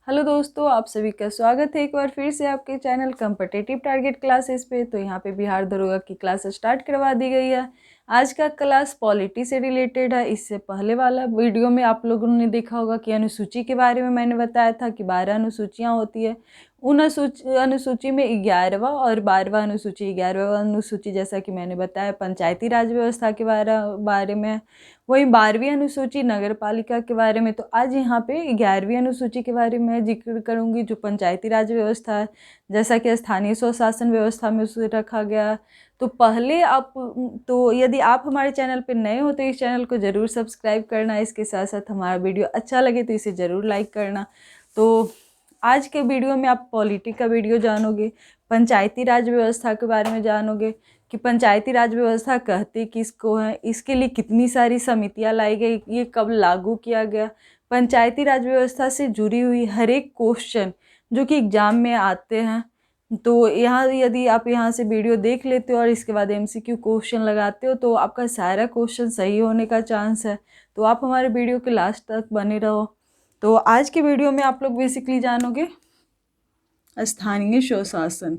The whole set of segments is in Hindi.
हेलो दोस्तों, आप सभी का स्वागत है एक बार फिर से आपके चैनल कॉम्पिटिटिव टारगेट क्लासेस पे। तो यहाँ पे बिहार दरोगा की क्लास स्टार्ट करवा दी गई है। आज का क्लास पॉलिटी से रिलेटेड है। इससे पहले वाला वीडियो में आप लोगों ने देखा होगा कि अनुसूची के बारे में मैंने बताया था कि 12 अनुसूचियाँ होती है। उन अनुसूची में 11वां और 12वां अनुसूची, 11वां अनुसूची जैसा कि मैंने बताया पंचायती राज व्यवस्था के बारे में, वही 12वीं अनुसूची नगर पालिका के बारे में। तो आज यहाँ पे 11वीं अनुसूची के बारे में जिक्र करूँगी, जो पंचायती राज व्यवस्था है, जैसा कि स्थानीय स्वशासन व्यवस्था में उसे रखा गया। तो पहले आप तो यदि आप हमारे चैनल पर नए हो तो इस चैनल को ज़रूर सब्सक्राइब करना। इसके साथ साथ हमारा वीडियो अच्छा लगे तो इसे ज़रूर लाइक करना। तो आज के वीडियो में आप पॉलिटी का वीडियो जानोगे, पंचायती राज व्यवस्था के बारे में जानोगे कि पंचायती राज व्यवस्था कहते किसको है, इसके लिए कितनी सारी समितियां लाई गई, ये कब लागू किया गया, पंचायती राज व्यवस्था से जुड़ी हुई हर एक क्वेश्चन जो कि एग्जाम में आते हैं। तो यहाँ यदि आप यहाँ से वीडियो देख लेते हो और इसके बाद एमसीक्यू क्वेश्चन लगाते हो तो आपका सारा क्वेश्चन सही होने का चांस है। तो आप हमारे वीडियो के लास्ट तक बने रहो। तो आज के वीडियो में आप लोग बेसिकली जानोगे स्थानीय स्वशासन।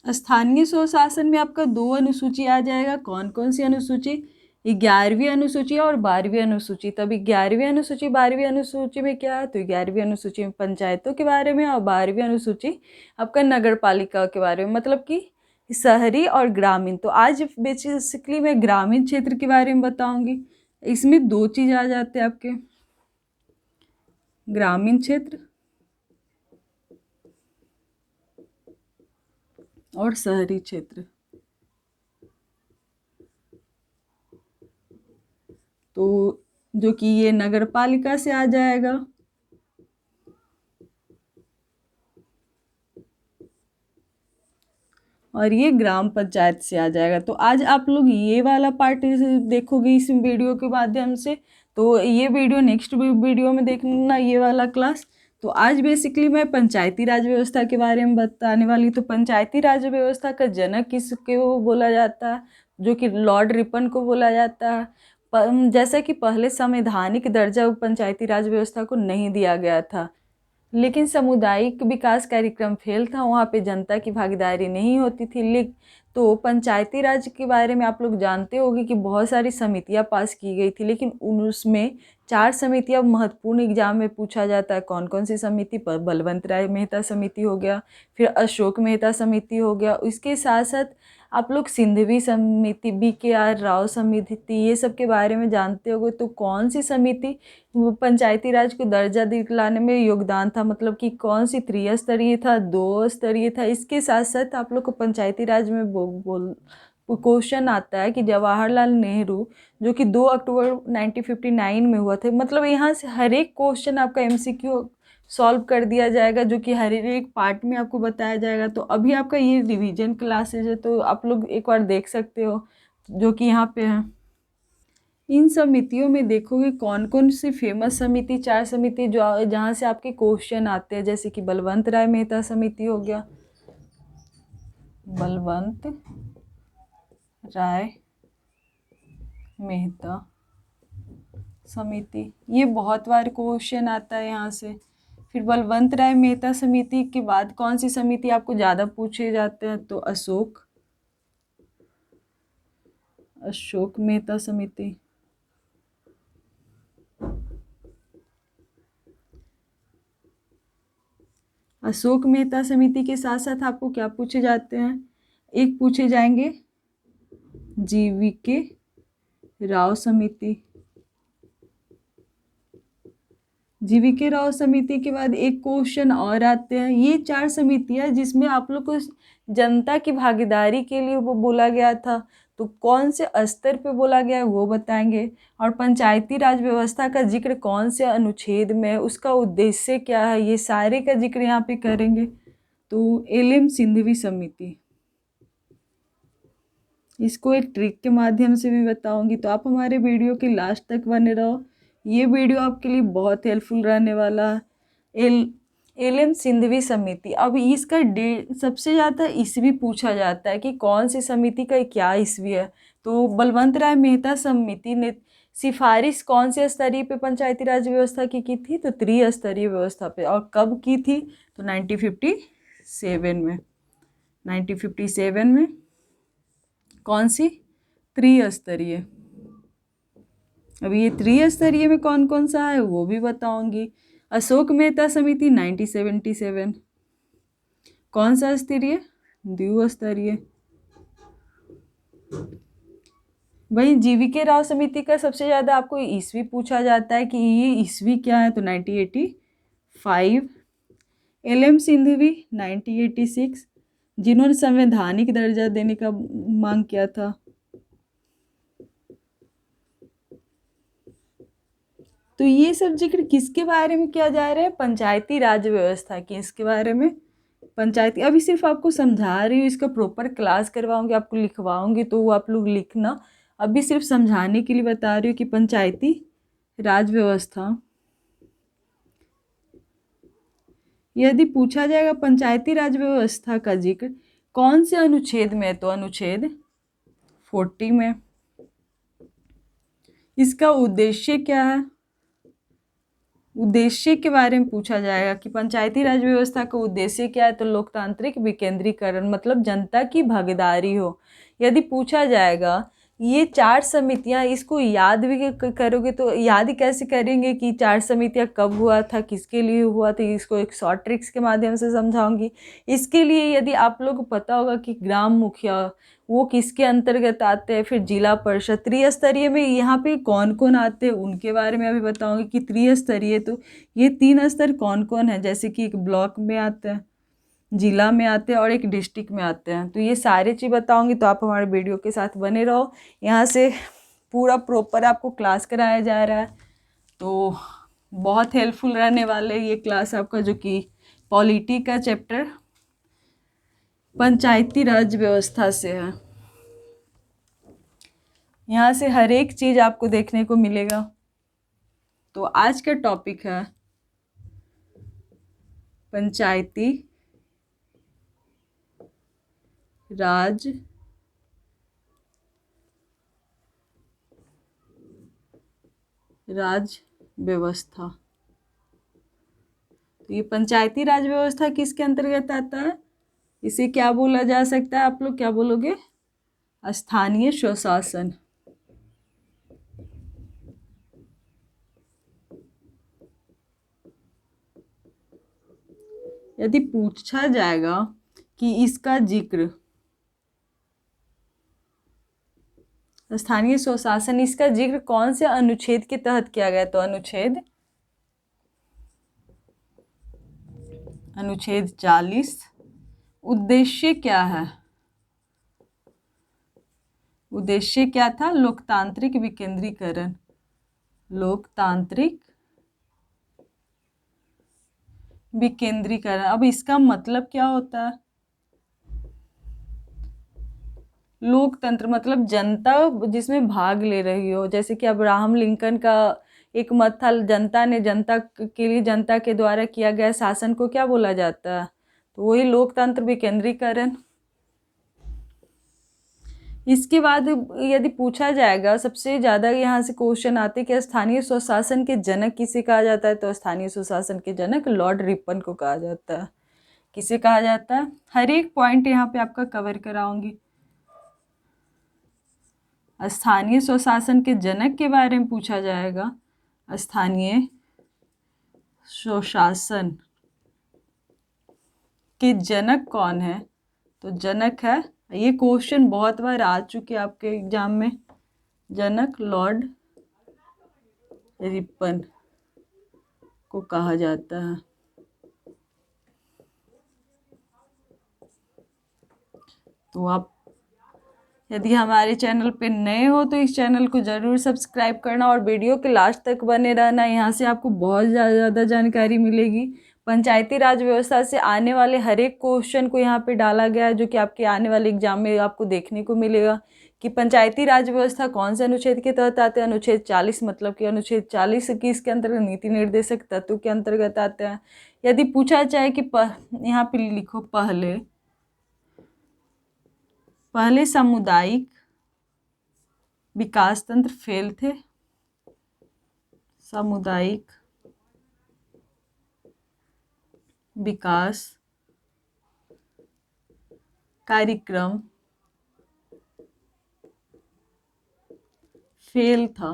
स्थानीय स्वशासन में आपका 2 अनुसूची आ जाएगा। कौन कौन सी अनुसूची? 11वीं अनुसूची और 12वीं अनुसूची। तब 11वीं अनुसूची 12वीं अनुसूची में क्या है? तो 11वीं अनुसूची में पंचायतों के बारे में और 12वीं अनुसूची आपका नगर पालिका के बारे में, मतलब कि शहरी और ग्रामीण। तो आज बेसिकली मैं ग्रामीण क्षेत्र के बारे में बताऊंगी। इसमें 2 चीज़ आ जाते हैं आपके, ग्रामीण क्षेत्र और शहरी क्षेत्र। तो जो कि ये नगर पालिका से आ जाएगा और ये ग्राम पंचायत से आ जाएगा। तो आज आप लोग ये वाला पार्ट देखोगे इस वीडियो के माध्यम से। तो ये वीडियो नेक्स्ट वीडियो में देखना, ये वाला क्लास। तो आज बेसिकली मैं पंचायती राज व्यवस्था के बारे में बताने वाली। तो पंचायती राज व्यवस्था का जनक किसको बोला जाता है? जो कि लॉर्ड रिपन को बोला जाता है। जैसा कि पहले संवैधानिक दर्जा पंचायती राज व्यवस्था को नहीं दिया गया था, लेकिन सामुदायिक विकास कार्यक्रम फेल था, वहाँ पे जनता की भागीदारी नहीं होती थी। तो पंचायती राज के बारे में आप लोग जानते होंगे कि बहुत सारी समितियाँ पास की गई थी, लेकिन उसमें 4 समितियाँ महत्वपूर्ण एग्जाम में पूछा जाता है। कौन कौन सी समिति? बलवंत राय मेहता समिति हो गया, फिर अशोक मेहता समिति हो गया। इसके साथ साथ आप लोग सिंधवी समिति, BKR राव समिति, ये सब के बारे में जानते होंगे। तो कौन सी समिति पंचायती राज को दर्जा दिलाने में योगदान था, मतलब कि कौन सी त्रिस्तरीय था, 2 स्तरीय था। इसके साथ साथ आप लोग को पंचायती राज में क्वेश्चन आता है कि जवाहरलाल नेहरू जो कि 2 अक्टूबर 1959 में हुआ थे, मतलब यहाँ से हर एक क्वेश्चन आपका MCQ सॉल्व कर दिया जाएगा, जो कि हर एक पार्ट में आपको बताया जाएगा। तो अभी आपका ये रिवीजन क्लासेज है, तो आप लोग एक बार देख सकते हो जो कि यहाँ पे है। इन समितियों में देखोगे कौन कौन सी फेमस समिति, 4 समिति जो जहाँ से आपके क्वेश्चन आते हैं, जैसे कि बलवंत राय मेहता समिति हो गया, बलवंत राय मेहता समिति, ये बहुत बार क्वेश्चन आता है यहाँ से। फिर बलवंत राय मेहता समिति के बाद कौन सी समिति आपको ज़्यादा पूछे जाते हैं? तो अशोक मेहता समिति। अशोक मेहता समिति के साथ साथ आपको क्या पूछे जाते हैं? एक पूछे जाएंगे GVK राव समिति। GVK राव समिति के बाद एक क्वेश्चन और आते हैं। ये 4 समितियां जिसमें आप लोग को जनता की भागीदारी के लिए वो बोला गया था, तो कौन से स्तर पे बोला गया है वो बताएंगे। और पंचायती राज व्यवस्था का जिक्र कौन से अनुच्छेद में, उसका उद्देश्य क्या है, ये सारे का जिक्र यहाँ पे करेंगे। तो LM सिंधवी समिति, इसको एक ट्रिक के माध्यम से भी बताऊंगी। तो आप हमारे वीडियो के लास्ट तक बने रहो, ये वीडियो आपके लिए बहुत हेल्पफुल रहने वाला है। LM सिंधवी समिति, अब इसका सबसे ज़्यादा ईस्वी पूछा जाता है कि कौन सी समिति का क्या ईस्वी है। तो बलवंत राय मेहता समिति ने सिफारिश कौन से स्तरीय पे पंचायती राज व्यवस्था की थी? तो त्रिस्तरीय व्यवस्था पे। और कब की थी? तो 1957 में। 1957 में कौन सी? त्रिस्तरीय। अब ये त्रिस्तरीय में कौन कौन सा है वो भी बताऊंगी। अशोक मेहता समिति 1977। कौन सा स्तरीय? द्विस्तरीय। वही जीवीके राव समिति का सबसे ज़्यादा आपको ईस्वी पूछा जाता है कि ये ईस्वी क्या है? तो 1985। LM सिंघवी 1986, जिन्होंने संवैधानिक दर्जा देने का मांग किया था। तो ये सब जिक्र किसके बारे में किया जा रहा है? पंचायती राज व्यवस्था की। इसके बारे में पंचायती, अभी सिर्फ आपको समझा रही हूँ, इसका प्रॉपर क्लास करवाऊंगी, आपको लिखवाऊंगी तो वो आप लोग लिखना। अभी सिर्फ समझाने के लिए बता रही हूँ कि पंचायती राज व्यवस्था, यदि पूछा जाएगा पंचायती राज व्यवस्था का जिक्र कौन से अनुच्छेद में है? तो अनुच्छेद 40 में। इसका उद्देश्य क्या है? उद्देश्य के बारे में पूछा जाएगा कि पंचायती राज व्यवस्था का उद्देश्य क्या है? तो लोकतांत्रिक विकेंद्रीकरण, मतलब जनता की भागीदारी हो। यदि पूछा जाएगा ये 4 समितियां, इसको याद भी करोगे तो याद कैसे करेंगे कि 4 समितियां कब हुआ था, किसके लिए हुआ था? इसको एक शॉर्ट ट्रिक्स के माध्यम से समझाऊंगी। इसके लिए यदि आप लोग को पता होगा कि ग्राम मुखिया वो किसके अंतर्गत आते हैं, फिर जिला परिषद, त्रिस्तरीय में यहाँ पे कौन कौन आते हैं उनके बारे में अभी बताऊंगी कि त्रिस्तरीय तो ये 3 स्तर कौन कौन है, जैसे कि एक ब्लॉक में आते हैं, जिला में आते हैं और एक डिस्ट्रिक्ट में आते हैं। तो ये सारी चीज़ बताऊंगी, तो आप हमारे वीडियो के साथ बने रहो। यहाँ से पूरा प्रॉपर आपको क्लास कराया जा रहा है, तो बहुत हेल्पफुल रहने वाले ये क्लास आपका, जो कि पॉलिटी का चैप्टर पंचायती राज व्यवस्था से है। यहाँ से हर एक चीज़ आपको देखने को मिलेगा। तो आज का टॉपिक है पंचायती राज व्यवस्था। तो ये पंचायती राज व्यवस्था किसके अंतर्गत आता है? इसे क्या बोला जा सकता है? आप लोग क्या बोलोगे? स्थानीय स्वशासन। यदि पूछा जाएगा कि इसका जिक्र स्थानीय स्वशासन, इसका जिक्र कौन से अनुच्छेद के तहत किया गया? तो अनुच्छेद 40। उद्देश्य क्या है? उद्देश्य क्या था? लोकतांत्रिक विकेंद्रीकरण। लोकतांत्रिक विकेंद्रीकरण। अब इसका मतलब क्या होता है? लोकतंत्र मतलब जनता जिसमें भाग ले रही हो, जैसे कि अब्राहम लिंकन का एक मत था, जनता ने जनता के लिए जनता के द्वारा किया गया शासन को क्या बोला जाता है? तो वही लोकतंत्र विकेंद्रीकरण। इसके बाद यदि पूछा जाएगा, सबसे ज़्यादा यहाँ से क्वेश्चन आते हैं कि स्थानीय स्वशासन के जनक किसे कहा जाता है? तो स्थानीय स्वशासन के जनक लॉर्ड रिपन को कहा जाता है। किसे कहा जाता है? हर एक पॉइंट यहाँ पे आपका कवर कराऊंगी। स्थानीय स्वशासन के जनक के बारे में पूछा जाएगा। स्थानीय स्वशासन के जनक कौन है? तो जनक है, ये क्वेश्चन बहुत बार आ चुके आपके एग्जाम में, जनक लॉर्ड रिपन को कहा जाता है। तो आप यदि हमारे चैनल पे नए हो तो इस चैनल को ज़रूर सब्सक्राइब करना और वीडियो के लास्ट तक बने रहना। यहाँ से आपको बहुत ज़्यादा जानकारी मिलेगी। पंचायती राज व्यवस्था से आने वाले हर एक क्वेश्चन को यहाँ पे डाला गया है, जो कि आपके आने वाले एग्जाम में आपको देखने को मिलेगा कि पंचायती राज व्यवस्था कौन से अनुच्छेद के तहत आते हैं। अनुच्छेद 40, मतलब कि अनुच्छेद 40 की इसके अंतर्गत नीति निर्देशक तत्व के अंतर्गत आते हैं। यदि पूछा जाए कि यहाँ पे लिखो पहले सामुदायिक विकास तंत्र फेल थे, सामुदायिक विकास कार्यक्रम फेल था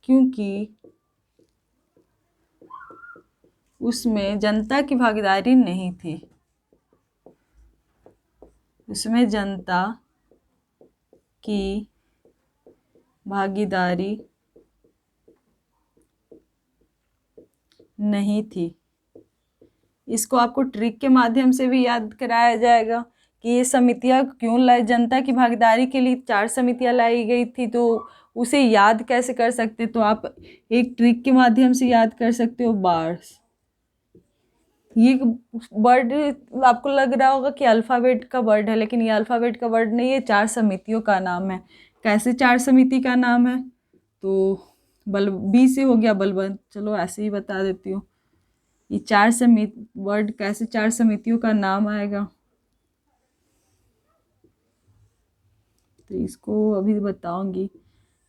क्योंकि उसमें जनता की भागीदारी नहीं थी, उसमें जनता की भागीदारी नहीं थी। इसको आपको ट्रिक के माध्यम से भी याद कराया जाएगा कि ये समितियां क्यों लाई, जनता की भागीदारी के लिए 4 समितियां लाई गई थी, तो उसे याद कैसे कर सकते, तो आप एक ट्रिक के माध्यम से याद कर सकते हो, बार्स। ये वर्ड आपको लग रहा होगा कि अल्फ़ाबेट का वर्ड है, लेकिन ये अल्फ़ाबेट का वर्ड नहीं है, 4 समितियों का नाम है। कैसे 4 समिति का नाम है, तो बी से हो गया बलवंत, चलो ऐसे ही बता देती हूँ। ये 4 समिति वर्ड कैसे 4 समितियों का नाम आएगा, तो इसको अभी बताऊंगी।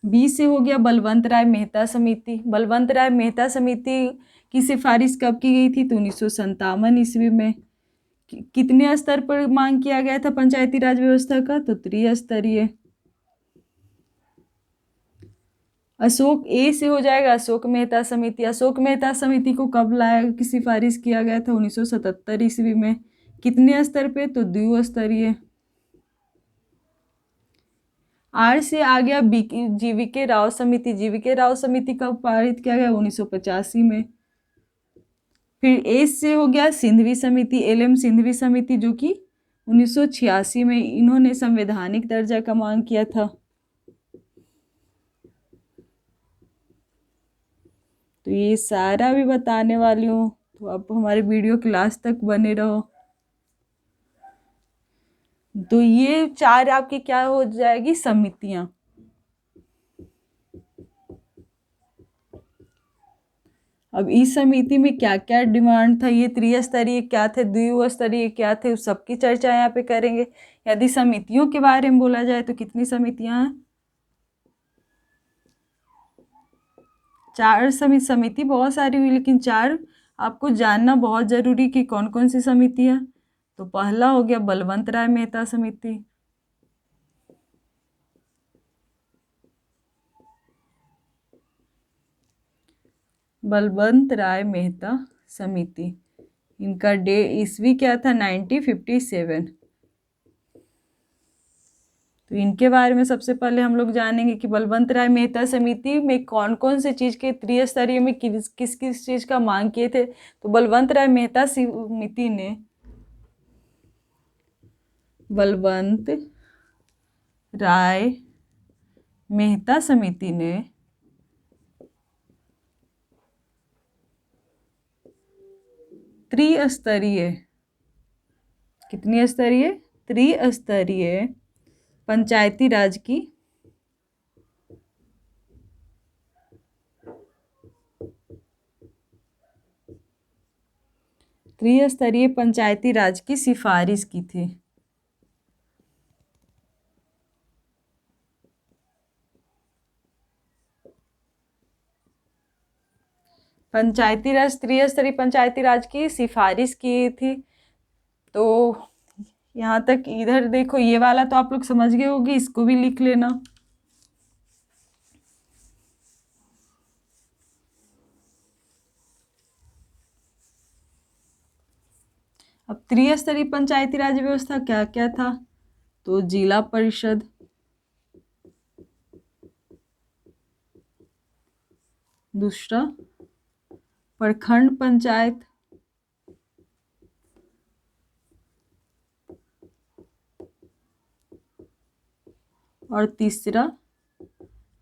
बी से हो गया बलवंत राय मेहता समिति। बलवंत राय मेहता समिति की सिफारिश कब की गई थी, तो 1957 ईस्वी में। कितने स्तर पर मांग किया गया था पंचायती राज व्यवस्था का, तो त्रिस्तरीय। अशोक ए से हो जाएगा अशोक मेहता समिति। अशोक मेहता समिति को कब लाया की सिफारिश किया गया था, 1977 ईस्वी में। कितने स्तर पे, तो द्विस्तरीय। आर से आ गया जीवीके राव समिति। जीवीके राव समिति कब पारित किया गया, 1985 में। फिर एस से हो गया सिंधवी समिति, एलएम सिंधवी समिति, जो कि 1986 में। इन्होंने संवैधानिक दर्जा का मांग किया था। तो ये सारा भी बताने वाली हूँ, तो आप हमारे वीडियो क्लास तक बने रहो। तो ये 4 आपकी क्या हो जाएगी, समितियां। अब इस समिति में क्या क्या डिमांड था, ये त्रिस्तरीय क्या थे, द्विस्तरीय क्या थे, उस सबकी चर्चा यहाँ पे करेंगे। यदि समितियों के बारे में बोला जाए तो कितनी समितियां हैं, 4 समिति बहुत सारी हुई, लेकिन 4 आपको जानना बहुत जरूरी कि कौन कौन सी समिति है। तो पहला हो गया बलवंत राय मेहता समिति, बलवंत राय मेहता समिति। इनका ईस्वी क्या था, 1957। तो इनके बारे में सबसे पहले हम लोग जानेंगे कि बलवंत राय मेहता समिति में कौन कौन से चीज के त्रिस्तरीय में किस किस चीज का मांग किए थे। तो बलवंत राय मेहता समिति ने बलवंत राय मेहता समिति ने त्रिस्तरीय, कितनी स्तरीय, त्रिस्तरीय पंचायती राज की त्रिस्तरीय पंचायती राज की सिफारिश की थी। पंचायती राज, त्रिस्तरीय पंचायती राज की सिफारिश की थी। तो यहाँ तक इधर देखो, ये वाला तो आप लोग समझ गए होंगे, इसको भी लिख लेना। अब त्रिस्तरीय पंचायती राज व्यवस्था क्या क्या था, तो जिला परिषद, दूसरा प्रखंड पंचायत, और तीसरा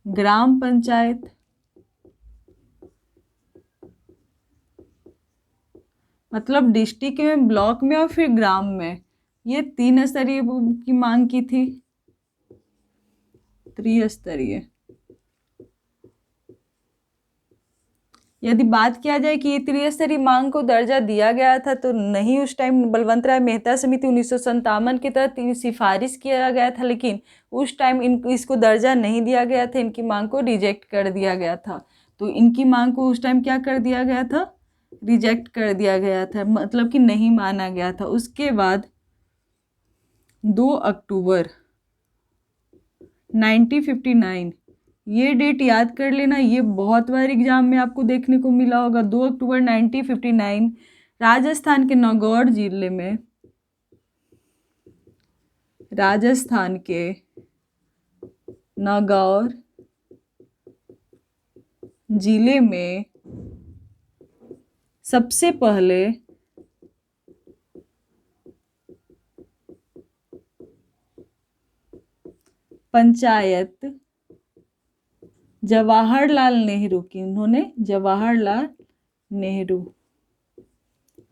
ग्राम पंचायत। मतलब डिस्ट्रिक्ट में, ब्लॉक में और फिर ग्राम में, ये 3 स्तरीय की मांग की थी, त्रिस्तरीय। यदि बात किया जाए कि ये त्रिस्तरीय मांग को दर्जा दिया गया था तो नहीं, उस टाइम बलवंत राय मेहता समिति 1957 के तहत सिफारिश किया गया था, लेकिन उस टाइम इसको दर्जा नहीं दिया गया था, इनकी मांग को रिजेक्ट कर दिया गया था। तो इनकी मांग को उस टाइम क्या कर दिया गया था, रिजेक्ट कर दिया गया था, मतलब कि नहीं माना गया था। उसके बाद 2 अक्टूबर 1959, ये डेट याद कर लेना, ये बहुत बार एग्जाम में आपको देखने को मिला होगा। 2 अक्टूबर 1959 राजस्थान के नागौर जिले में, राजस्थान के नागौर जिले में सबसे पहले पंचायत जवाहरलाल नेहरू की, उन्होंने जवाहरलाल नेहरू,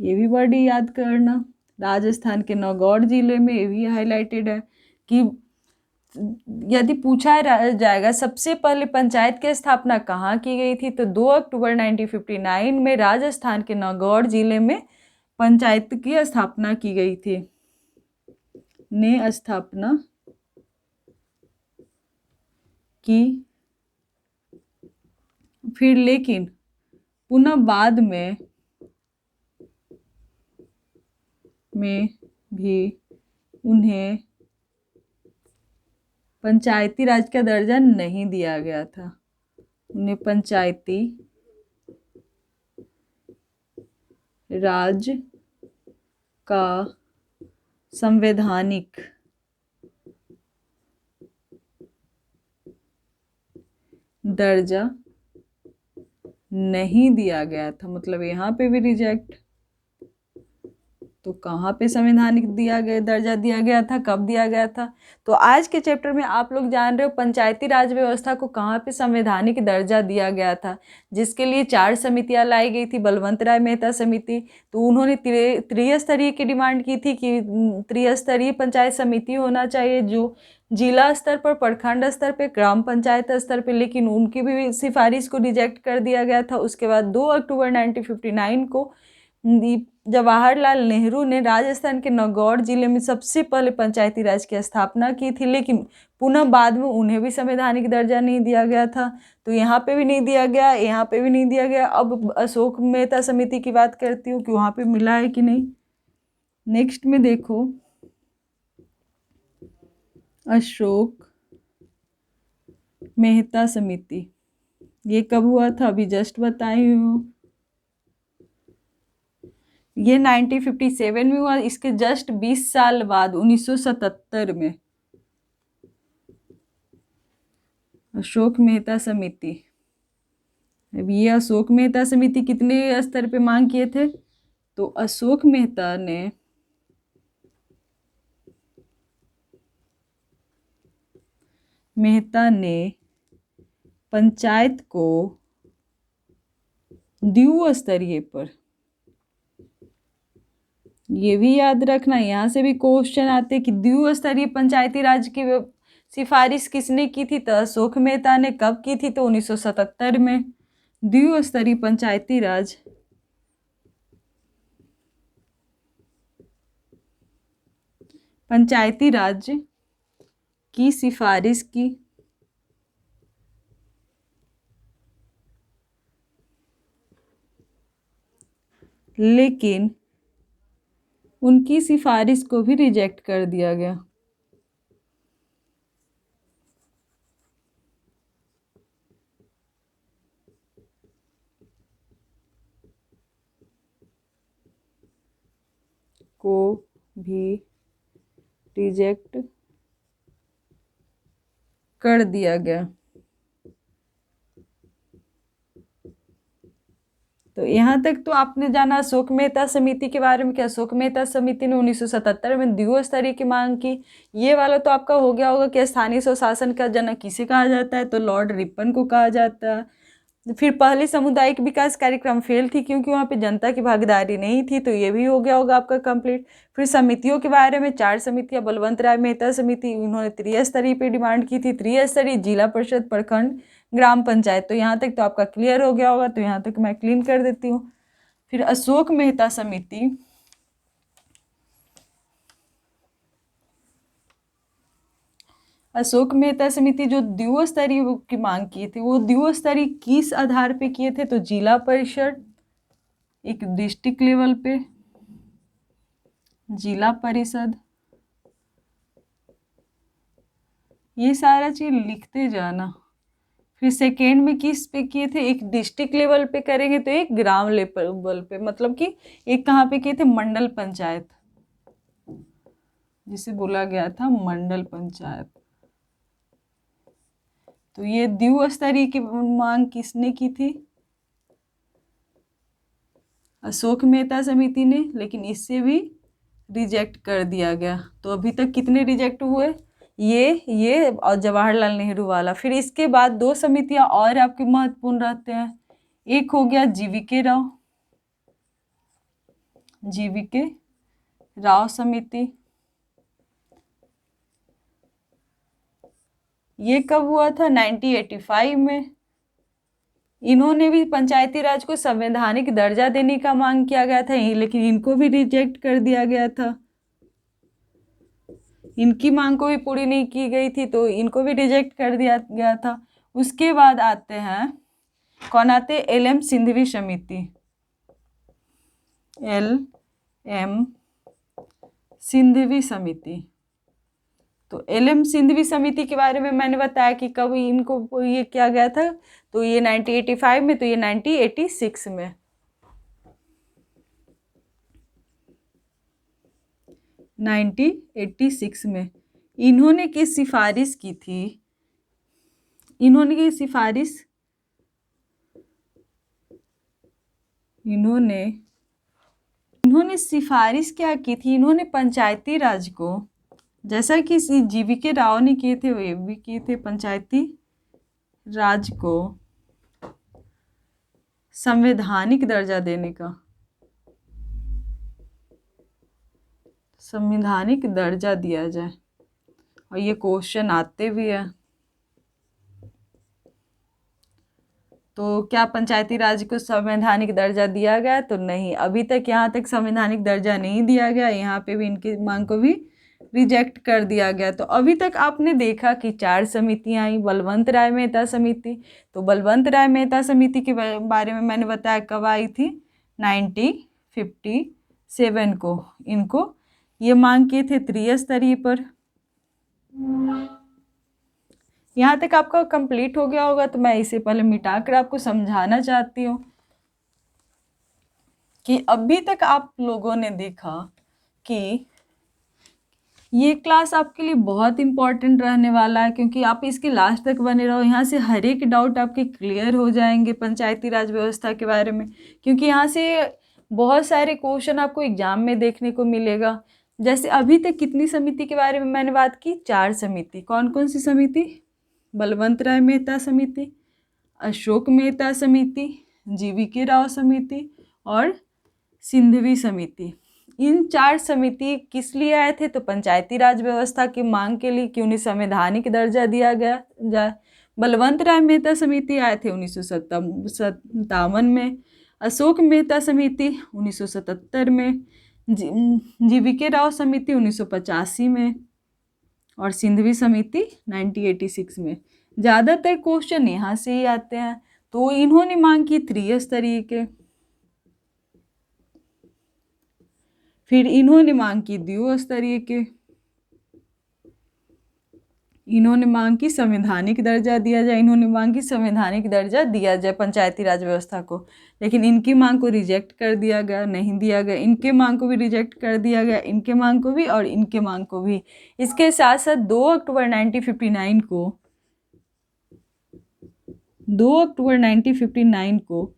ये भी बड़ी याद करना। राजस्थान के नागौर जिले में, ये भी हाईलाइटेड है कि यदि पूछा जाएगा सबसे पहले पंचायत की स्थापना कहाँ की गई थी, तो 2 अक्टूबर 1959 में राजस्थान के नागौर जिले में पंचायत की स्थापना की गई थी, ने स्थापना की। फिर लेकिन पुनः बाद में भी उन्हें पंचायती राज का दर्जा नहीं दिया गया था, उन्हें पंचायती राज का संवैधानिक दर्जा नहीं दिया गया था, मतलब यहाँ पे भी रिजेक्ट। तो कहाँ पे संवैधानिक दिया गया, दर्जा दिया गया था, कब दिया गया था? तो आज के चैप्टर में आप लोग जान रहे हो पंचायती राज व्यवस्था को कहाँ पे संवैधानिक दर्जा दिया गया था, जिसके लिए 4 समितियां लाई गई थी। बलवंत राय मेहता समिति, तो उन्होंने त्रिस्तरीय की डिमांड की थी कि त्रिस्तरीय पंचायत समिति होना चाहिए, जो जिला स्तर पर, प्रखंड स्तर पे, ग्राम पंचायत स्तर पे, लेकिन उनकी भी सिफारिश को रिजेक्ट कर दिया गया था। उसके बाद 2 अक्टूबर 1959 को जवाहरलाल नेहरू ने राजस्थान के नागौर जिले में सबसे पहले पंचायती राज की स्थापना की थी, लेकिन पुनः बाद में उन्हें भी संवैधानिक दर्जा नहीं दिया गया था। तो यहाँ पे भी नहीं दिया गया, यहाँ पे भी नहीं दिया गया। अब अशोक मेहता समिति की बात करती हूँ कि वहाँ पे मिला है कि नहीं। नेक्स्ट में देखो, अशोक मेहता समिति, ये कब हुआ था, अभी जस्ट बताई हूँ, ये 1957 में हुआ। इसके जस्ट 20 साल बाद 1977 में अशोक मेहता समिति। अब ये अशोक मेहता समिति कितने स्तर पे मांग किए थे, तो अशोक मेहता ने पंचायत को द्विस्तरीय पर, ये भी याद रखना, यहाँ से भी क्वेश्चन आते कि द्विस्तरीय पंचायती राज की सिफारिश किसने की थी, तो अशोक मेहता ने। कब की थी, तो 1977 में। द्विस्तरीय पंचायती राज की सिफारिश की, लेकिन उनकी सिफारिश को भी रिजेक्ट कर दिया गया। को भी रिजेक्ट कर दिया गया। तो यहाँ तक तो आपने जाना अशोक मेहता समिति के बारे में कि अशोक मेहता समिति ने 1977 में द्विस्तरीय की मांग की। ये वाला तो आपका हो गया होगा कि स्थानीय स्वशासन का जनक किसे कहा जाता है, तो लॉर्ड रिपन को कहा जाता है। फिर पहले सामुदायिक विकास कार्यक्रम फेल थी क्योंकि वहाँ पे जनता की भागीदारी नहीं थी, तो ये भी हो गया होगा आपका कंप्लीट। फिर समितियों के बारे में 4 समितियाँ, बलवंत राय मेहता समिति, इन्होंने त्रिस्तरीय पे डिमांड की थी, त्रिस्तरीय जिला परिषद, प्रखंड, ग्राम पंचायत। तो यहाँ तक तो आपका क्लियर हो गया होगा, तो यहाँ तक मैं क्लीन कर देती हूँ। फिर अशोक मेहता समिति, अशोक मेहता समिति जो द्विस्तरीय की मांग किए थे, वो द्विस्तरीय किस आधार पे किए थे? तो जिला परिषद, एक डिस्ट्रिक्ट लेवल पे जिला परिषद, ये सारा चीज लिखते जाना। फिर सेकेंड में किस पे किए थे? एक डिस्ट्रिक्ट लेवल पे करेंगे तो एक ग्राम लेवल पे, मतलब कि एक कहाँ पे किए थे? मंडल पंचायत, जिसे बोला गया था मंडल पंचायत। तो ये द्विस्तरीय की मांग किसने की थी? अशोक मेहता समिति ने, लेकिन इससे भी रिजेक्ट कर दिया गया। तो अभी तक कितने रिजेक्ट हुए? ये और जवाहरलाल नेहरू वाला। फिर इसके बाद 2 समितियां और आपके महत्वपूर्ण रहते हैं। एक हो गया जीवीके राव, जीवीके राव समिति। ये कब हुआ था? 1985 में। इन्होंने भी पंचायती राज को संवैधानिक दर्जा देने का मांग किया गया था, लेकिन इनको भी रिजेक्ट कर दिया गया था। इनकी मांग को भी पूरी नहीं की गई थी, तो इनको भी रिजेक्ट कर दिया गया था। उसके बाद आते हैं, कौन आते? LM सिंघवी समिति, LM सिंघवी समिति। तो LM सिंघवी समिति के बारे में मैंने बताया कि कब इनको ये किया गया था, तो ये 1985 में, तो ये 1986 में। 1986 में इन्होंने की सिफारिश की थी। इन्होंने सिफारिश क्या की थी? इन्होंने पंचायती राज को, जैसा कि जीवीके राव ने किए थे, वे भी किए थे, पंचायती राज को संवैधानिक दर्जा देने का, संवैधानिक दर्जा दिया जाए। और ये क्वेश्चन आते भी है। तो क्या पंचायती राज को संवैधानिक दर्जा दिया गया? तो नहीं, अभी तक यहाँ तक संवैधानिक दर्जा नहीं दिया गया। यहाँ पे भी इनकी मांग को भी रिजेक्ट कर दिया गया। तो अभी तक आपने देखा कि 4 समितियाँ आई। बलवंत राय मेहता समिति, तो बलवंत राय मेहता समिति के बारे में मैंने बताया कब आई थी? 1957 को। इनको ये मांग किए थे त्रिस्तरीय पर। यहाँ तक आपका कंप्लीट हो गया होगा, तो मैं इसे पहले मिटाकर आपको समझाना चाहती हूँ कि अभी तक आप लोगों ने देखा कि ये क्लास आपके लिए बहुत इम्पॉर्टेंट रहने वाला है, क्योंकि आप इसके लास्ट तक बने रहो। यहाँ से हर एक डाउट आपके क्लियर हो जाएंगे पंचायती राज व्यवस्था के बारे में, क्योंकि यहाँ से बहुत सारे क्वेश्चन आपको एग्जाम में देखने को मिलेगा। जैसे अभी तक कितनी समिति के बारे में मैंने बात की? 4 समिति। कौन कौन सी समिति? बलवंत राय मेहता समिति, अशोक मेहता समिति, जीवीके राव समिति और सिंघवी समिति। इन 4 समिति किस लिए आए थे? तो पंचायती राज व्यवस्था की मांग के लिए कि उन्हें संवैधानिक दर्जा दिया गया। बलवंत राय मेहता समिति आए थे 1957 में, अशोक मेहता समिति 1977 में, जीवीके राव समिति 1985 में और सिंघवी समिति 1986 में। ज़्यादातर क्वेश्चन यहाँ से ही आते हैं। तो इन्होंने मांग की त्रिस्तरीय के, फिर इन्होंने मांग की द्विस्तरीय के, इन्होंने मांग की संवैधानिक दर्जा दिया जाए, इन्होंने मांग की संवैधानिक दर्जा दिया जाए पंचायती राज व्यवस्था को, लेकिन इनकी मांग को रिजेक्ट कर दिया गया, नहीं दिया गया। इनके मांग को भी रिजेक्ट कर दिया गया, इनके मांग को भी और इनके मांग को भी। इसके साथ साथ 2 अक्टूबर 1959 को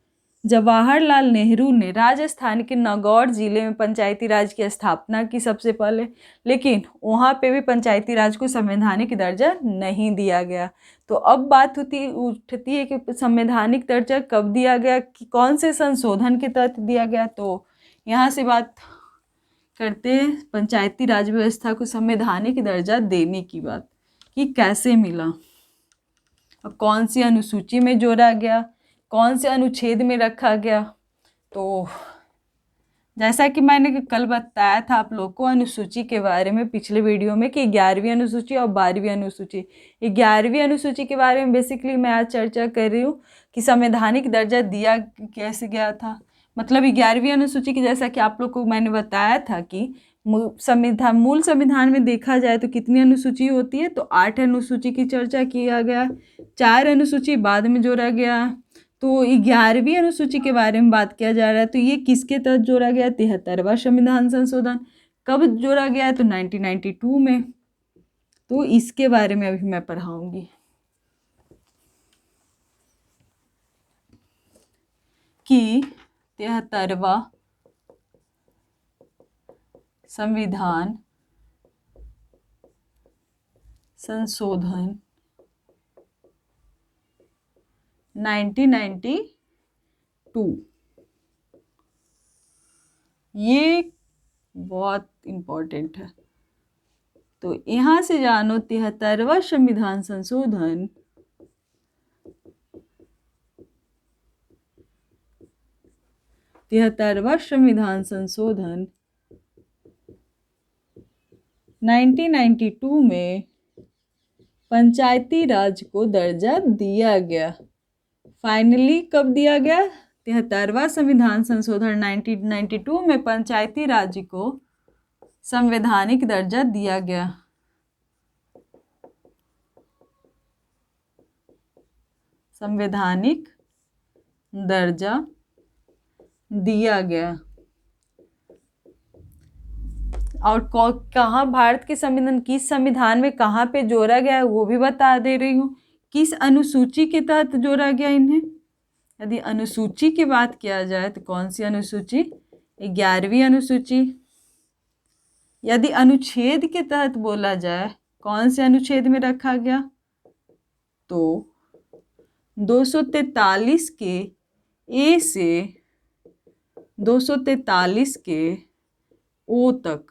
जवाहरलाल नेहरू ने राजस्थान के नागौर जिले में पंचायती राज की स्थापना की सबसे पहले, लेकिन वहाँ पे भी पंचायती राज को संवैधानिक दर्जा नहीं दिया गया। तो अब बात उठती है कि संवैधानिक दर्जा कब दिया गया, कि कौन से संशोधन के तहत दिया गया। तो यहाँ से बात करते हैं पंचायती राज व्यवस्था को संवैधानिक दर्जा देने की बात, कि कैसे मिला और कौन सी अनुसूची में जोड़ा गया, कौन से अनुच्छेद में रखा गया। तो जैसा कि मैंने कल बताया था आप लोग को अनुसूची के बारे में पिछले वीडियो में, कि 11वीं अनुसूची और 12वीं अनुसूची। 11वीं अनुसूची के बारे में बेसिकली मैं आज चर्चा कर रही हूँ कि संवैधानिक दर्जा दिया कैसे गया था। मतलब 11वीं अनुसूची की, जैसा कि आप लोग को मैंने बताया था कि मूल संविधान में देखा जाए तो कितनी अनुसूची होती है, तो 8 अनुसूची की चर्चा किया गया, 4 अनुसूची बाद में जोड़ा गया। तो 11वीं अनुसूची के बारे में बात किया जा रहा है। तो ये किसके तहत जोड़ा गया? 73वां संविधान संशोधन। कब जोड़ा गया है? तो 1992 में। तो इसके बारे में अभी मैं पढ़ाऊंगी कि 73वां संविधान संशोधन 1992, ये बहुत इम्पोर्टेंट है। तो यहाँ से जानो 73वां संविधान संशोधन 1992 में पंचायती राज को दर्जा दिया गया। फाइनली कब दिया गया? 73वां संविधान संशोधन 1992 में पंचायती राज को संवैधानिक दर्जा दिया गया। संवैधानिक दर्जा दिया गया। और कहाँ भारत के संविधान, किस संविधान में कहाँ पे जोड़ा गया है वो भी बता दे रही हूँ। किस अनुसूची के तहत जोड़ा गया इन्हें? यदि अनुसूची की बात किया जाए तो कौन सी अनुसूची? 11वीं अनुसूची। यदि अनुच्छेद के तहत बोला जाए, कौन से अनुच्छेद में रखा गया? तो 243 के ए से 243 के ओ तक।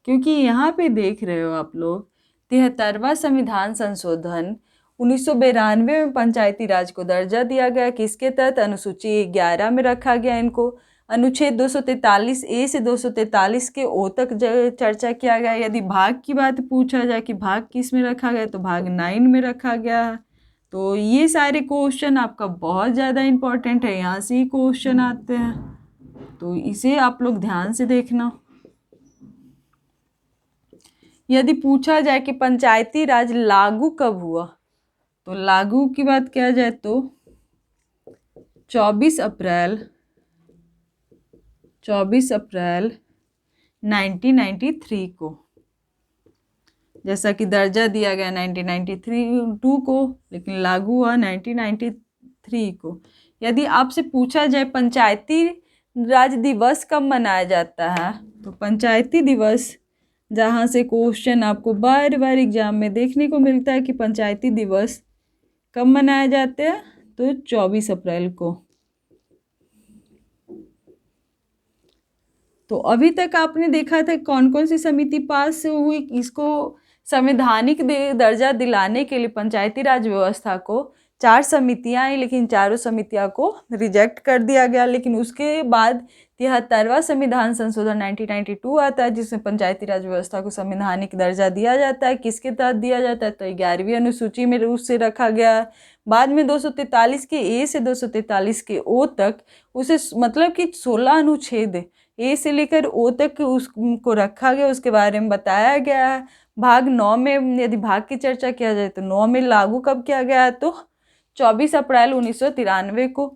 क्योंकि यहाँ पे देख रहे हो आप लोग 73वां संविधान संशोधन 1992 में पंचायती राज को दर्जा दिया गया। किसके तहत? अनुसूची 11 में रखा गया इनको। अनुच्छेद 243 ए से 243 के ओ तक चर्चा किया गया। यदि भाग की बात पूछा जाए कि भाग किस में रखा गया, तो भाग 9 में रखा गया है। तो ये सारे क्वेश्चन आपका बहुत ज़्यादा इम्पोर्टेंट है, यहाँ से ही क्वेश्चन आते हैं, तो इसे आप लोग ध्यान से देखना। यदि पूछा जाए कि पंचायती राज लागू कब हुआ, तो लागू की बात किया जाए तो 24 अप्रैल 1993 को। जैसा कि दर्जा दिया गया 1993 को, लेकिन लागू हुआ 1993 को। यदि आपसे पूछा जाए पंचायती राज दिवस कब मनाया जाता है, तो पंचायती दिवस, जहाँ से क्वेश्चन आपको बार बार एग्जाम में देखने को मिलता है कि पंचायती दिवस कब मनाया जाता है, तो 24 अप्रैल को। तो अभी तक आपने देखा था कौन कौन सी समिति पास हुई इसको संवैधानिक दर्जा दिलाने के लिए पंचायती राज व्यवस्था को। 4 समितियां आई, लेकिन चारों समितियों को रिजेक्ट कर दिया गया। लेकिन उसके बाद 73वां संविधान संशोधन 1992 आता है, जिसमें पंचायती राज व्यवस्था को संवैधानिक दर्जा दिया जाता है। किसके तहत दिया जाता है? तो 11वीं अनुसूची में उससे रखा गया। बाद में 243 के ए से 243 के ओ तक, उसे मतलब कि 16 अनुच्छेद ए से लेकर ओ तक उसको रखा गया, उसके बारे में बताया गया है। भाग 9 में यदि भाग की चर्चा किया जाए तो 9 में लागू कब किया गया, तो 24 अप्रैल 1993 को।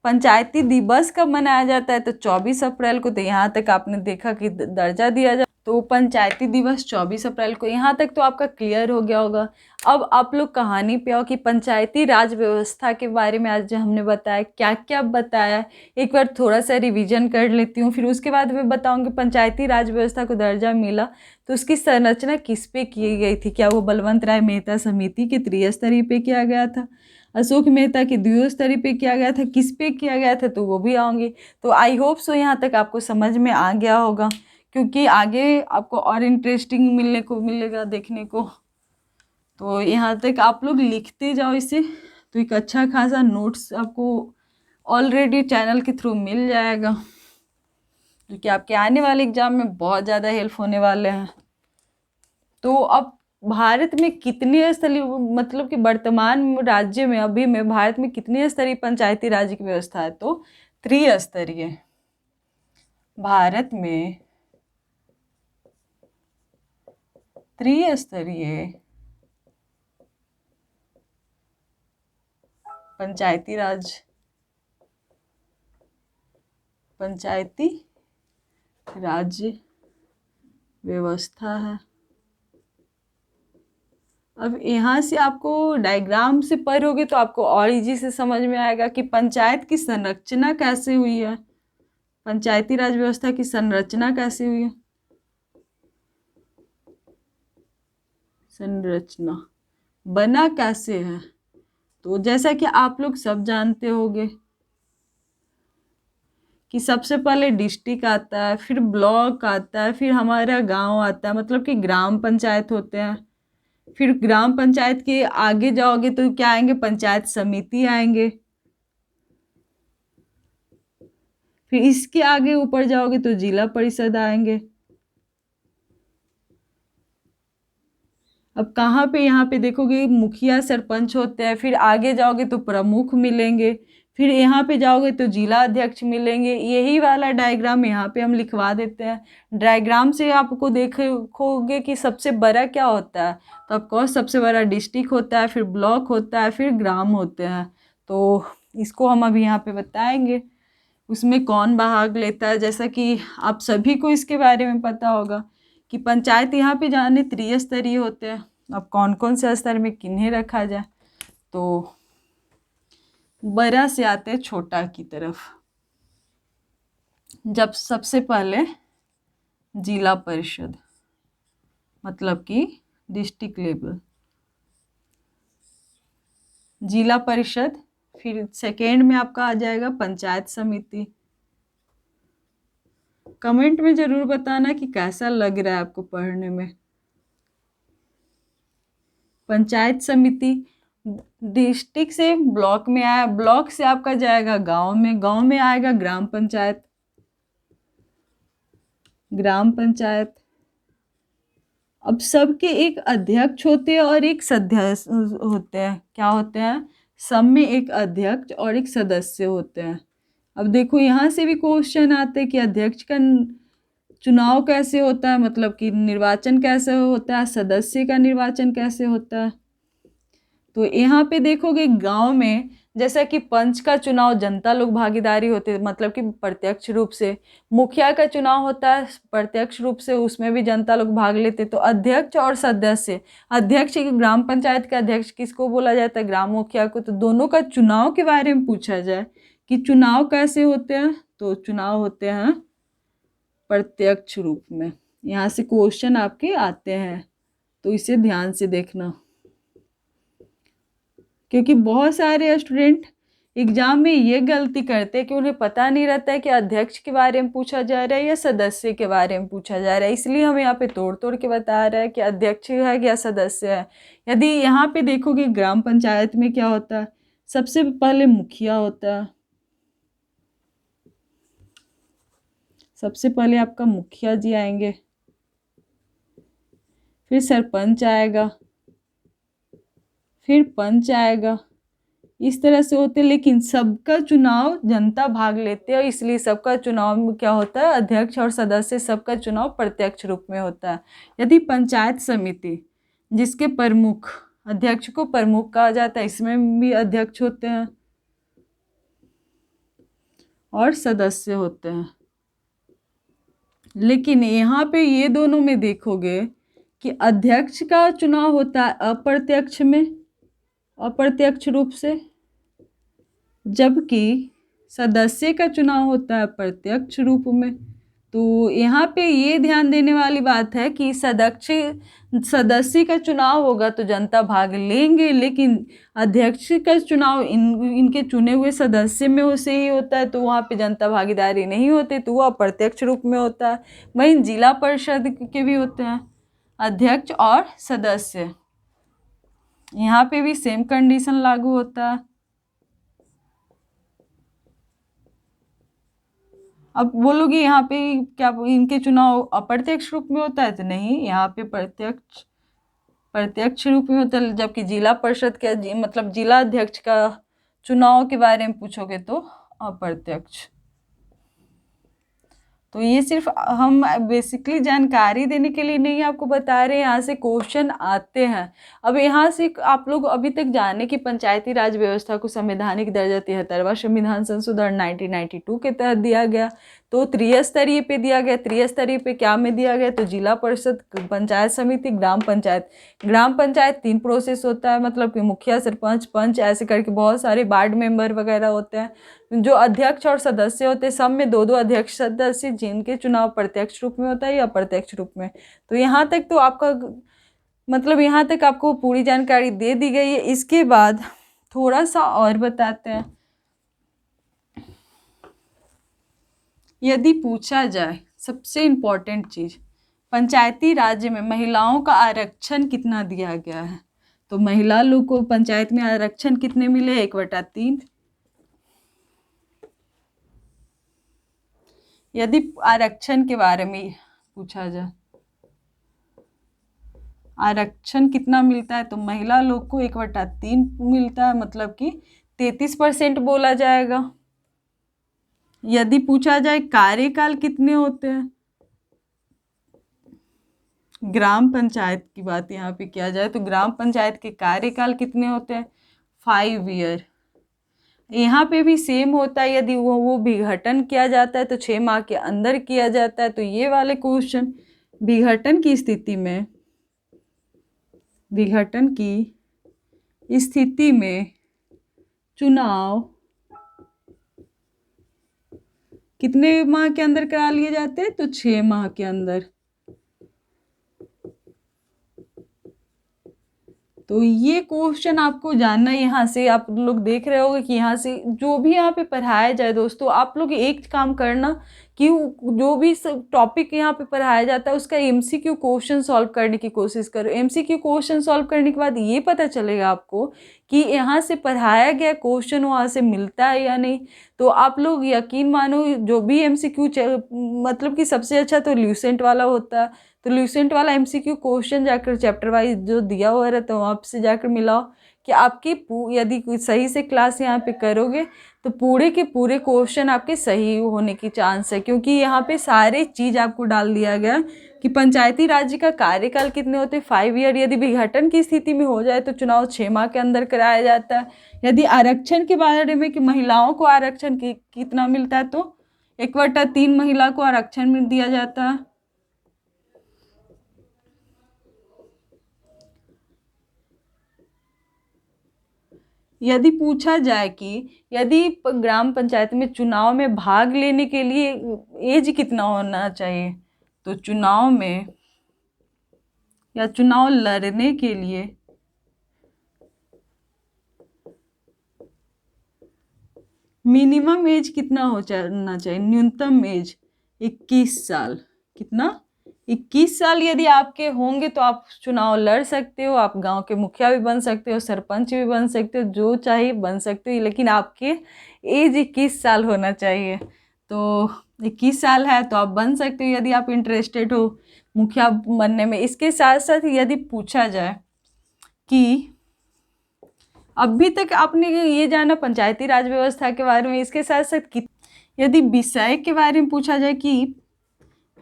पंचायती दिवस कब मनाया जाता है, तो 24 अप्रैल को। तो यहाँ तक आपने देखा कि दर्जा दिया तो पंचायती दिवस 24 अप्रैल को। यहाँ तक तो आपका क्लियर हो गया होगा। अब आप लोग कहानी पे आओ कि पंचायती राज व्यवस्था के बारे में आज हमने बताया, क्या क्या बताया, एक बार थोड़ा सा रिवीजन कर लेती हूँ, फिर उसके बाद मैं बताऊँगी पंचायती राज व्यवस्था को दर्जा मिला तो उसकी संरचना किस पे की गई थी। क्या वो बलवंत राय मेहता समिति के त्रिस्तरीय पे किया गया था, अशोक मेहता के द्विस्तरीय पे किया गया था, किस पे किया गया था, तो वो भी आऊँगी। तो आई होप सो यहाँ तक आपको समझ में आ गया होगा, क्योंकि आगे आपको और इंटरेस्टिंग मिलने को मिलेगा देखने को। तो यहाँ तक आप लोग लिखते जाओ इसे, तो एक अच्छा खासा नोट्स आपको ऑलरेडी चैनल के थ्रू मिल जाएगा, क्योंकि आपके आने वाले एग्जाम में बहुत ज़्यादा हेल्प होने वाले हैं। तो अब भारत में कितने स्तरीय, मतलब कि वर्तमान राज्य में अभी में भारत में कितने स्तरीय पंचायती राज की व्यवस्था है, तो त्रिस्तरीय। भारत में त्रिस्तरीय पंचायती राज व्यवस्था है। अब यहाँ से आपको डायग्राम से पढ़ोगे तो आपको और इजी से समझ में आएगा कि पंचायत की संरचना कैसे हुई है, पंचायती राज व्यवस्था की संरचना कैसे हुई है। संरचना बना कैसे है, तो जैसा कि आप लोग सब जानते होंगे कि सबसे पहले डिस्ट्रिक्ट आता है, फिर ब्लॉक आता है, फिर हमारा गांव आता है, मतलब कि ग्राम पंचायत होते हैं। फिर ग्राम पंचायत के आगे जाओगे तो क्या आएंगे, पंचायत समिति आएंगे। फिर इसके आगे ऊपर जाओगे तो जिला परिषद आएंगे। अब कहाँ पे, यहाँ पे देखोगे मुखिया सरपंच होते हैं। फिर आगे जाओगे तो प्रमुख मिलेंगे। फिर यहाँ पे जाओगे तो जिला अध्यक्ष मिलेंगे। यही वाला डायग्राम यहाँ पे हम लिखवा देते हैं। डायग्राम से आपको देखोगे कि सबसे बड़ा क्या होता है, तो ऑफकोर्स सबसे बड़ा डिस्ट्रिक्ट होता है, फिर ब्लॉक होता है, फिर ग्राम होते हैं। तो इसको हम अभी यहाँ पे बताएंगे उसमें कौन भाग लेता है। जैसा कि आप सभी को इसके बारे में पता होगा कि पंचायत यहाँ पे जाने त्रिस्तरीय होते हैं। अब कौन कौन से स्तर में किन्हें रखा जाए, तो बड़ा से आते हैं छोटा की तरफ। जब सबसे पहले जिला परिषद, मतलब कि डिस्ट्रिक्ट लेवल जिला परिषद। फिर सेकेंड में आपका आ जाएगा पंचायत समिति। कमेंट में जरूर बताना कि कैसा लग रहा है आपको पढ़ने में। पंचायत समिति डिस्ट्रिक्ट से ब्लॉक में आया, ब्लॉक से आपका जाएगा गांव में, गांव में आएगा ग्राम पंचायत। ग्राम पंचायत अब सबके एक अध्यक्ष होते हैं और एक सदस्य होते हैं। क्या होते हैं, सब में एक अध्यक्ष और एक सदस्य होते हैं। अब देखो यहाँ से भी क्वेश्चन आते हैं कि अध्यक्ष का चुनाव कैसे होता है, मतलब कि निर्वाचन कैसे होता है, सदस्य का निर्वाचन कैसे होता है। तो यहाँ पे देखोगे गांव में जैसा कि पंच का चुनाव जनता लोग भागीदारी होते हैं, मतलब कि प्रत्यक्ष रूप से। मुखिया का चुनाव होता है प्रत्यक्ष रूप से, उसमें भी जनता लोग भाग लेते। तो अध्यक्ष और सदस्य, अध्यक्ष ग्राम पंचायत का अध्यक्ष किसको बोला जाता है, ग्राम मुखिया को। तो दोनों का चुनाव के बारे में पूछा जाए कि चुनाव कैसे होते हैं, तो चुनाव होते हैं प्रत्यक्ष रूप में। यहाँ से क्वेश्चन आपके आते हैं, तो इसे ध्यान से देखना, क्योंकि बहुत सारे स्टूडेंट एग्जाम में ये गलती करते हैं कि उन्हें पता नहीं रहता है कि अध्यक्ष के बारे में पूछा जा रहा है या सदस्य के बारे में पूछा जा रहा है। इसलिए हमें यहाँ पे तोड़ तोड़ के बता रहा है कि अध्यक्ष है या सदस्य है। यदि यहाँ पे देखोगे ग्राम पंचायत में क्या होता है, सबसे पहले मुखिया होता है। सबसे पहले आपका मुखिया जी आएंगे, फिर सरपंच आएगा, फिर पंच आएगा। इस तरह से होते, लेकिन सबका चुनाव जनता भाग लेते हैं, इसलिए सबका चुनाव में क्या होता है, अध्यक्ष और सदस्य सबका चुनाव प्रत्यक्ष रूप में होता है। यदि पंचायत समिति जिसके प्रमुख, अध्यक्ष को प्रमुख कहा जाता है, इसमें भी अध्यक्ष होते हैं और सदस्य होते हैं। लेकिन यहाँ पे ये दोनों में देखोगे कि अध्यक्ष का चुनाव होता है अप्रत्यक्ष रूप से, जबकि सदस्य का चुनाव होता है प्रत्यक्ष रूप में। तो यहाँ पे ये ध्यान देने वाली बात है कि सदस्य का चुनाव होगा तो जनता भाग लेंगे, लेकिन अध्यक्ष का चुनाव इनके चुने हुए सदस्य में से ही होता है, तो वहाँ पे जनता भागीदारी नहीं होती, तो वह अप्रत्यक्ष रूप में होता है। वहीं जिला परिषद के भी होते हैं अध्यक्ष और सदस्य, यहाँ पे भी सेम कंडीशन लागू होता है। अब बोलोगे यहाँ पे क्या इनके चुनाव अप्रत्यक्ष रूप में होता है, तो नहीं, यहाँ पे प्रत्यक्ष रूप में होता है, जबकि जिला परिषद के मतलब जिला अध्यक्ष का चुनाव के बारे में पूछोगे तो अप्रत्यक्ष। तो ये सिर्फ हम बेसिकली जानकारी देने के लिए नहीं आपको बता रहे हैं, यहाँ से क्वेश्चन आते हैं। अब यहाँ से आप लोग अभी तक जाने कि पंचायती राज व्यवस्था को संवैधानिक दर्जा 73वां संविधान संशोधन 1992 के तहत दिया गया, तो त्रिस्तरीय पे दिया गया। त्रिस्तरीय पे क्या में दिया गया, तो जिला परिषद, पंचायत समिति, ग्राम पंचायत। ग्राम पंचायत 3 प्रोसेस होता है, मतलब कि मुखिया, सरपंच, पंच, ऐसे करके बहुत सारे वार्ड मेंबर वगैरह होते हैं। जो अध्यक्ष और सदस्य होते हैं, सब में 2-2 अध्यक्ष सदस्य, जिनके चुनाव प्रत्यक्ष रूप में होता है या अप्रत्यक्ष रूप में। तो यहाँ तक तो आपका मतलब यहाँ तक आपको पूरी जानकारी दे दी गई है। इसके बाद थोड़ा सा और बताते हैं। यदि पूछा जाए सबसे इम्पोर्टेंट चीज़, पंचायती राज्य में महिलाओं का आरक्षण कितना दिया गया है, तो महिला लोग को पंचायत में आरक्षण कितने मिले, 1/3। यदि आरक्षण के बारे में पूछा जाए, आरक्षण कितना मिलता है, तो महिला लोग को 1/3 मिलता है, मतलब कि 33% बोला जाएगा। यदि पूछा जाए कार्यकाल कितने होते हैं, ग्राम पंचायत की बात यहाँ पे किया जाए तो ग्राम पंचायत के कार्यकाल कितने होते हैं, 5 ईयर। यहाँ पे भी सेम होता है, यदि वो विघटन किया जाता है तो 6 माह के अंदर किया जाता है। तो ये वाले क्वेश्चन, विघटन की स्थिति में चुनाव कितने माह के अंदर करा लिए जाते हैं, तो 6 माह के अंदर। तो ये क्वेश्चन आपको जानना, यहाँ से आप लोग देख रहे होगे कि यहाँ से जो भी यहाँ पे पढ़ाया जाए दोस्तों, आप लोग एक काम करना कि जो भी टॉपिक यहाँ पे पढ़ाया जाता है उसका एमसीक्यू क्वेश्चन सॉल्व करने की कोशिश करो। एमसीक्यू क्वेश्चन सॉल्व करने के बाद ये पता चलेगा आपको कि यहाँ से पढ़ाया गया क्वेश्चन वहाँ से मिलता है या नहीं। तो आप लोग यकीन मानो, जो भी एमसीक्यू मतलब कि सबसे अच्छा तो ल्यूसेंट वाला होता है, तो ल्यूसेंट वाला एमसीक्यू क्वेश्चन जाकर चैप्टर वाइज जो दिया हुआ रहता है वहाँ से जाकर मिलाओ कि आपकी यदि सही से क्लास यहाँ पे करोगे तो पूरे के पूरे क्वेश्चन आपके सही होने की चांस है, क्योंकि यहाँ पे सारे चीज़ आपको डाल दिया गया कि पंचायती राज्य का कार्यकाल कितने होते हैं, 5 ईयर। यदि विघटन की स्थिति में हो जाए तो चुनाव 6 माह के अंदर कराया जाता है। यदि आरक्षण के बारे में कि महिलाओं को आरक्षण कितना मिलता है, तो 1/3 महिला को आरक्षण दिया जाता है। यदि पूछा जाए कि यदि ग्राम पंचायत में चुनाव में भाग लेने के लिए एज कितना होना चाहिए, तो चुनाव में या चुनाव लड़ने के लिए मिनिमम एज कितना होना चाहिए, न्यूनतम एज 21 साल। कितना, 21 साल यदि आपके होंगे तो आप चुनाव लड़ सकते हो, आप गांव के मुखिया भी बन सकते हो, सरपंच भी बन सकते हो, जो चाहे बन सकते हो, लेकिन आपके एज 21 साल होना चाहिए। तो 21 साल है तो आप बन सकते हो यदि आप इंटरेस्टेड हो मुखिया बनने में। इसके साथ साथ यदि पूछा जाए कि अभी तक आपने ये जाना पंचायती राज व्यवस्था के बारे में, इसके साथ साथ यदि विषय के बारे में पूछा जाए कि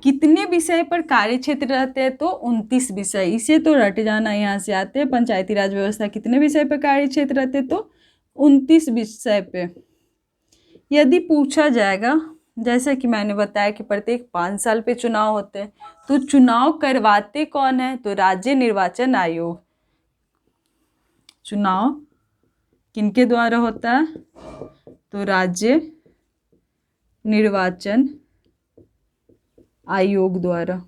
कितने विषय पर कार्य क्षेत्र रहते हैं, तो 29 विषय। इसे तो रट जाना, यहाँ से आते हैं पंचायती राज व्यवस्था कितने विषय पर कार्य क्षेत्र रहते हैं, तो 29 विषय पे। यदि पूछा जाएगा जैसा कि मैंने बताया कि प्रत्येक 5 साल पे चुनाव होते हैं। तो चुनाव करवाते कौन है? तो राज्य निर्वाचन आयोग। चुनाव किनके द्वारा होता है? तो राज्य निर्वाचन आयोग द्वारा।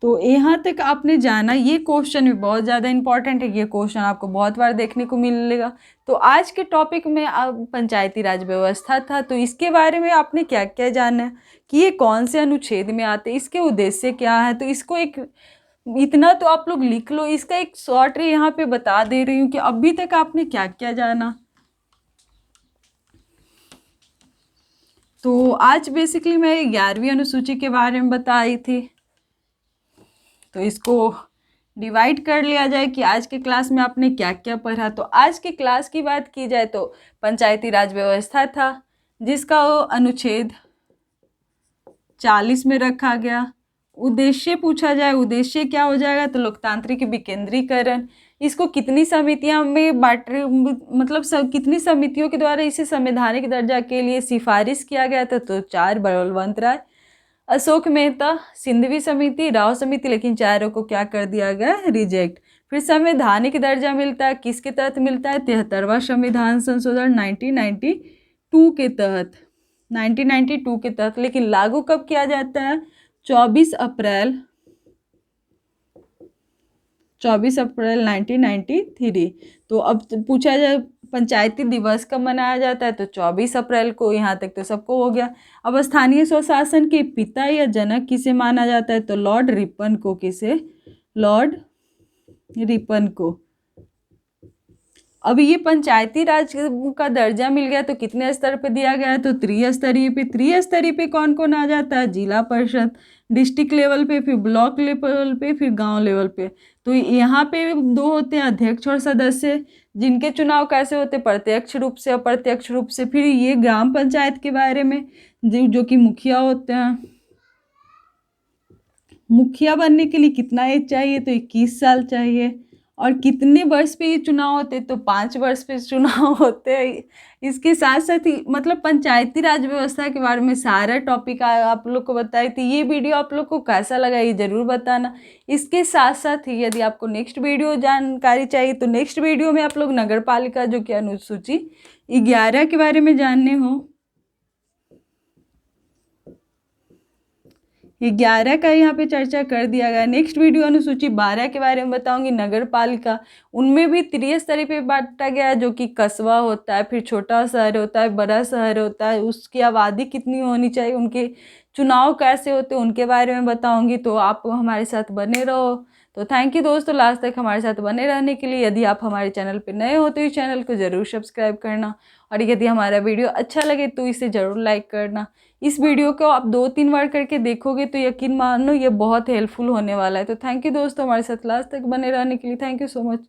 तो यहाँ तक आपने जाना, ये क्वेश्चन भी बहुत ज़्यादा इंपॉर्टेंट है, ये क्वेश्चन आपको बहुत बार देखने को मिलेगा। तो आज के टॉपिक में अब पंचायती राज व्यवस्था था, तो इसके बारे में आपने क्या क्या जाना है कि ये कौन से अनुच्छेद में आते हैं, इसके उद्देश्य क्या है। तो इसको एक इतना तो आप लोग लिख लो, इसका एक शॉर्ट यहाँ पे बता दे रही हूँ कि अभी तक आपने क्या क्या जाना। तो आज बेसिकली मैं 11वीं अनुसूची के बारे में बताई थी। तो इसको डिवाइड कर लिया जाए कि आज के क्लास में आपने क्या क्या पढ़ा। तो आज के क्लास की बात की जाए तो पंचायती राज व्यवस्था था, जिसका अनुच्छेद 40 में रखा गया। उद्देश्य पूछा जाए, उद्देश्य क्या हो जाएगा? तो लोकतांत्रिक विकेंद्रीकरण। इसको कितनी समितियां में बांट, मतलब कितनी समितियों के द्वारा इसे संवैधानिक दर्जा के लिए सिफारिश किया गया था? तो 4, बलवंत राय, अशोक मेहता, सिंधवी समिति, राव समिति, लेकिन चारों को क्या कर दिया गया? रिजेक्ट। फिर संवैधानिक दर्जा मिलता है, किसके तहत मिलता है? 73वां संविधान संशोधन 1992 के तहत, 1992 के तहत। लेकिन लागू कब किया जाता है? 24 अप्रैल 1993। तो अब पूछा जाए पंचायती दिवस कब मनाया जाता है? तो 24 अप्रैल को। यहाँ तक तो सबको हो गया। अब स्थानीय स्वशासन के पिता या जनक किसे माना जाता है? तो लॉर्ड रिपन को। किसे? लॉर्ड रिपन को। अब ये पंचायती राज का दर्जा मिल गया तो कितने स्तर पे दिया गया है? तो त्रिस्तरीय पे। त्रिस्तरीय पे कौन कौन आ जाता है? जिला परिषद, डिस्ट्रिक्ट लेवल पे, फिर ब्लॉक लेवल पे, फिर गांव लेवल पे। तो यहाँ पे 2 होते हैं, अध्यक्ष और सदस्य, जिनके चुनाव कैसे होते? प्रत्यक्ष रूप से, अप्रत्यक्ष रूप से। फिर ये ग्राम पंचायत के बारे में, जो कि मुखिया होते हैं। मुखिया बनने के लिए कितना एज चाहिए? तो 21 साल चाहिए। और कितने वर्ष पे ये चुनाव होते? तो 5 वर्ष पे चुनाव होते हैं। इसके साथ साथ ही मतलब पंचायती राज व्यवस्था के बारे में सारा टॉपिक आप लोग को बताई थी। ये वीडियो आप लोग को कैसा लगा ये ज़रूर बताना। इसके साथ साथ ही यदि आपको नेक्स्ट वीडियो जानकारी चाहिए तो नेक्स्ट वीडियो में आप लोग नगर पालिका जो कि अनुसूची 11 के बारे में जानने हो, 11 का यहाँ पे चर्चा कर दिया गया। नेक्स्ट वीडियो अनुसूची 12 के बारे में बताऊंगी, नगर पालिका। उनमें भी त्रिस्तरीय पे बांटा गया है, जो कि कस्बा होता है, फिर छोटा शहर होता है, बड़ा शहर होता है, उसकी आबादी कितनी होनी चाहिए, उनके चुनाव कैसे होते हैं, उनके बारे में बताऊंगी। तो आप हमारे साथ बने रहो। तो थैंक यू दोस्तों लास्ट तक हमारे साथ बने रहने के लिए। यदि आप हमारे चैनल पर नए हो तो इस चैनल को ज़रूर सब्सक्राइब करना, और यदि हमारा वीडियो अच्छा लगे तो इसे ज़रूर लाइक करना। इस वीडियो को आप 2-3 बार करके देखोगे तो यकीन मानो ये बहुत हेल्पफुल होने वाला है। तो थैंक यू दोस्तों हमारे साथ लास्ट तक बने रहने के लिए। Thank you so much.